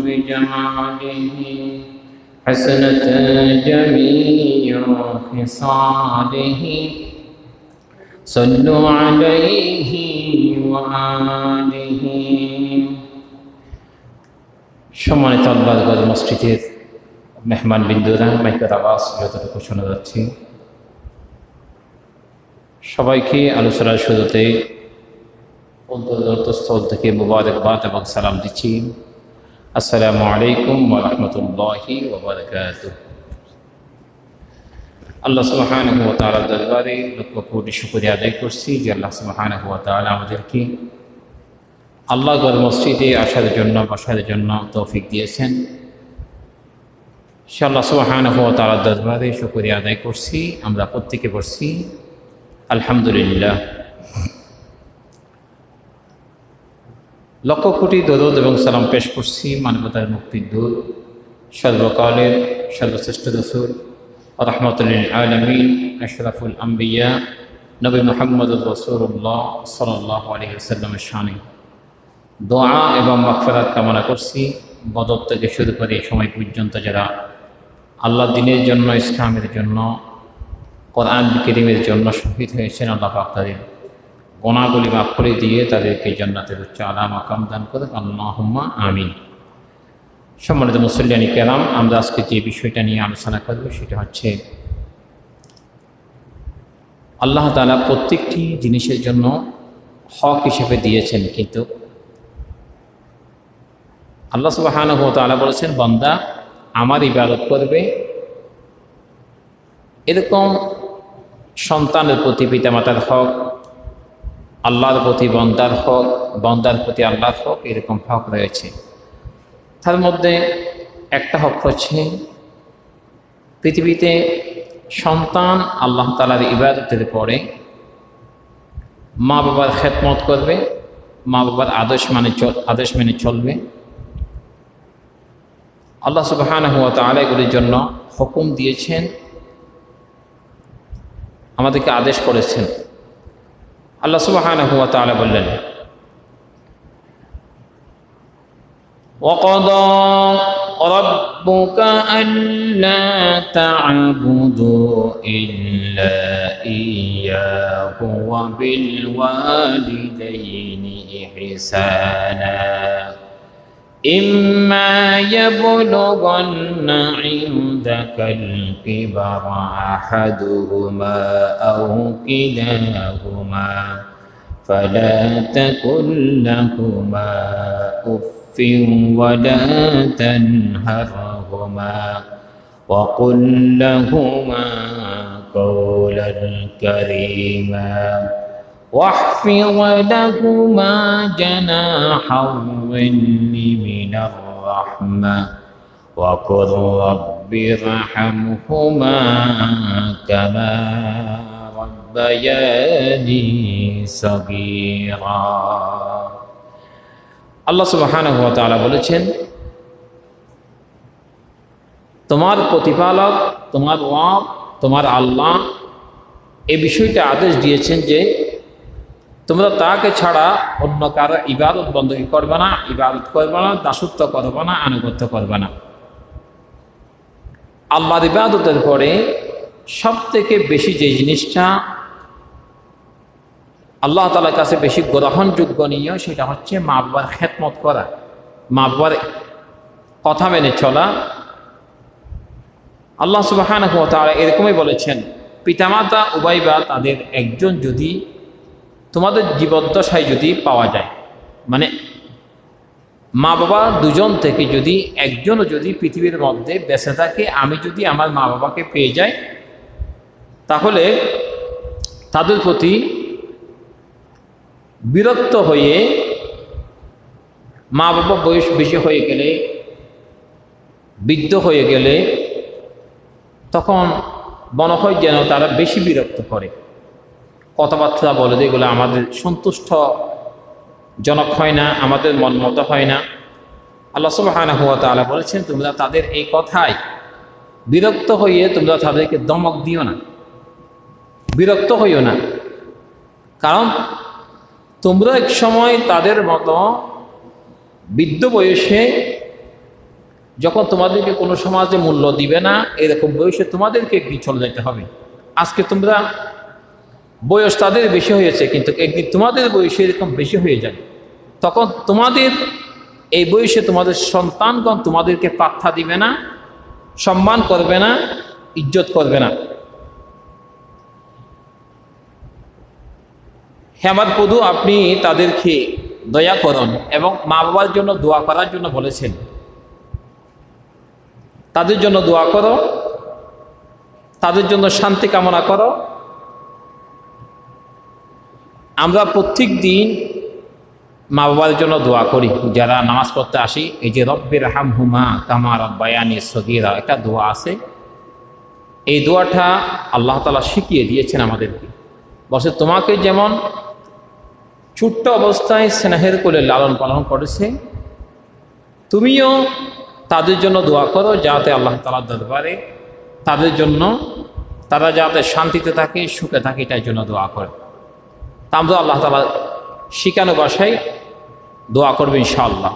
بجماله حسنت جميع خصاله صلوا عليه وآله সম্মানিত আল্লাহর মসজিদের মেহমান বিন্দুরা মাইকের আওয়াজ যতটুকু শোনা যাচ্ছে সবাইকে আলোচনার শুরুতে অন্তর্স্থল থেকে মুবারকবাদ এবং সালাম দিচ্ছি। আসসালামু আলাইকুম ওয়া রাহমাতুল্লাহি ওয়া বারাকাতুহু। আল্লাহ সুবহানাহু ওয়া তাআলার দরবারে লক্ষ কোটি শুকরিয়া আদায় করছি যে আল্লাহ সুবহানাহু ওয়া তাআলা আমাদেরকে আল্লাহর মসজিদে আসার জন্য বসার জন্য তৌফিক দিয়েছেন। সে আল্লাহ সুবহানাহু ওয়া তাআলার দরবারে শুকরিয়া আদায় করছি। আমরা প্রত্যেকে পড়ছি আলহামদুলিল্লাহ। লক্ষ কোটি দরুদ এবং সালাম পেশ করছি মানবতার মুক্তির দূত সর্বকালের সর্বশ্রেষ্ঠ রাসূল রাহমাতুল লিল আলামিন আশরাফুল আম্বিয়া নবী মুহাম্মদুর রাসূলুল্লাহ সাল্লাল্লাহু আলাইহি ওয়াসাল্লামের শানে দোয়া এবং মাগফিরাত কামনা করছি। বদর থেকে শুরু করে এই সময় পর্যন্ত যারা আল্লাহর দ্বীনের জন্য, ইসলামের জন্য, কোরআন কারীমের জন্য শহীদ হয়েছেন, আল্লাহ পাক তাদের গুনাহগুলি মাফ করে দিয়ে তাদেরকে জান্নাতের উচ্চ আলা মাকাম দান করে আল্লাহুম্মা আমিন। সম্মানিত মুসল্লিয়ানি কেরাম, আমরা আজকে যে বিষয়টা নিয়ে আলোচনা করব সেটা হচ্ছে আল্লাহ তাআলা প্রত্যেকটি জিনিসের জন্য হক হিসেবে দিয়েছেন, কিন্তু আল্লাহ সুবহানাহু ওয়া তাআলা বলেছেন বান্দা আমার ইবাদত করবে। এরকম সন্তানের প্রতি পিতামাতার হক, আল্লাহর প্রতি বান্দার হক, বান্দার প্রতি আল্লাহর হক, এরকম হক রয়েছে। তার মধ্যে একটা হক হচ্ছে পৃথিবীতে সন্তান আল্লাহ তাআলার ইবাদতের পরে মা বাবার খেদমত করবে, মা বাবার আদেশ মেনে চলবে। আল্লাহ সুবহানাহু ওয়া তাআলা এগুলির জন্য হুকুম দিয়েছেন, আমাদেরকে আদেশ করেছেন। আল্লাহ সুবহানাহু ওয়া তাআলা বললেন ওয়াকাদা রাব্বুকা আল্লা তা'বুদু ইল্লা ইয়্যাহু ওয়া বিল ওয়ালিদাইনি ইহসানা إما يبلغن عندك الكبر أحدهما أو كلاهما فلا تقل لهما أف ولا تنهرهما وقل لهما قولا كريما واحفظ لهما جناح الظل من الرحمة وقل رب ارحمهما كما ربياني صغيرا। আল্লাহ সুবহানাহু ওয়া তাআলা বলেছেন তোমার প্রতিপালক, তোমার রব, তোমার আল্লাহ এই বিষয়টা আদেশ দিয়েছেন যে তোমরা তাকে ছাড়া অন্য কারো ইবাদত বন্দী করবে না, ইবাদত করবে না, দাসত্ব করবে না, আনুগত্য করবে না। আল্লাহর ইবাদতের পরে সবথেকে বেশি যে জিনিসটা আল্লাহ তাআলার কাছে বেশি গ্রহণযোগ্যনীয় সেটা হচ্ছে মা বাবার খেদমত করা, মা বাবার কথা মেনে চলা। আল্লাহ সুবহানাহু ওয়া তাআলা এরকমই বলেছেন পিতামাতা উভয় বা তাদের একজন যদি তোমাদের জীবদ্দশায় যদি পাওয়া যায়, মানে মা বাবা দুজন থেকে যদি একজনও যদি পৃথিবীর মধ্যে বেঁচে থাকে, আমি যদি আমার মা বাবাকে পেয়ে যাই, তাহলে তাদের প্রতি বিরক্ত হয়ে মা বাবা বয়স বেশি হয়ে গেলে, বৃদ্ধ হয়ে গেলে তখন মনে হয় যেন তারা বেশি বিরক্ত করে, কথাবার্তা বলে যেগুলো আমাদের সন্তুষ্টজনক হয় না, আমাদের মন মতো হয় না। আল্লাহ সুবহানাহু ওয়া তাআলা বলেছেন তোমরা তাদের এই কথায় বিরক্ত হয়ে তোমরা তাদেরকে দমক দিও না, বিরক্ত হইও না, কারণ তোমরা এক সময় তাদের মতো বৃদ্ধ বয়সে যখন তোমাদেরকে কোনো সমাজে মূল্য দিবে না, এরকম বয়সে তোমাদেরকে একদিন চলে যেতে হবে। আজকে তোমরা বয়স তাদের বেশি হয়েছে, কিন্তু একদিন তোমাদের বয়সে এরকম বেশি হয়ে যাবে। তখন তোমাদের এই বয়সে তোমাদের সন্তানগণ তোমাদেরকে পাত্তা দিবে না, সম্মান করবে না, ইজ্জত করবে না। হে আমার প্রভু, আপনি তাদেরকে দয়া করুন এবং মা বাবার জন্য দোয়া করার জন্য বলেছেন। তাদের জন্য দোয়া করো, তাদের জন্য শান্তি কামনা করো। আমরা প্রত্যেক দিন মা বাবার জন্য দোয়া করি, যারা নামাজ পড়তে আসি। এই যে রব্বির হামহুমা কামা রাব্বায়ানি সগীরা, একটা দোয়া আছে। এই দোয়াটা আল্লাহ তাআলা শিখিয়ে দিয়েছেন আমাদেরকে। বলছে তোমাকে যেমন ছোট্ট অবস্থায় স্নেহের কোলে লালন পালন করেছে, তুমিও তাদের জন্য দোয়া করো যাতে আল্লাহ তাআলার দরবারে তাদের জন্য, তারা যাতে শান্তিতে থাকে, সুখে থাকে, এটার জন্য দোয়া করে। তা আমরা আল্লাহ তাআলা শিখানো ভাষায় দোয়া করবে ইনশাআল্লাহ।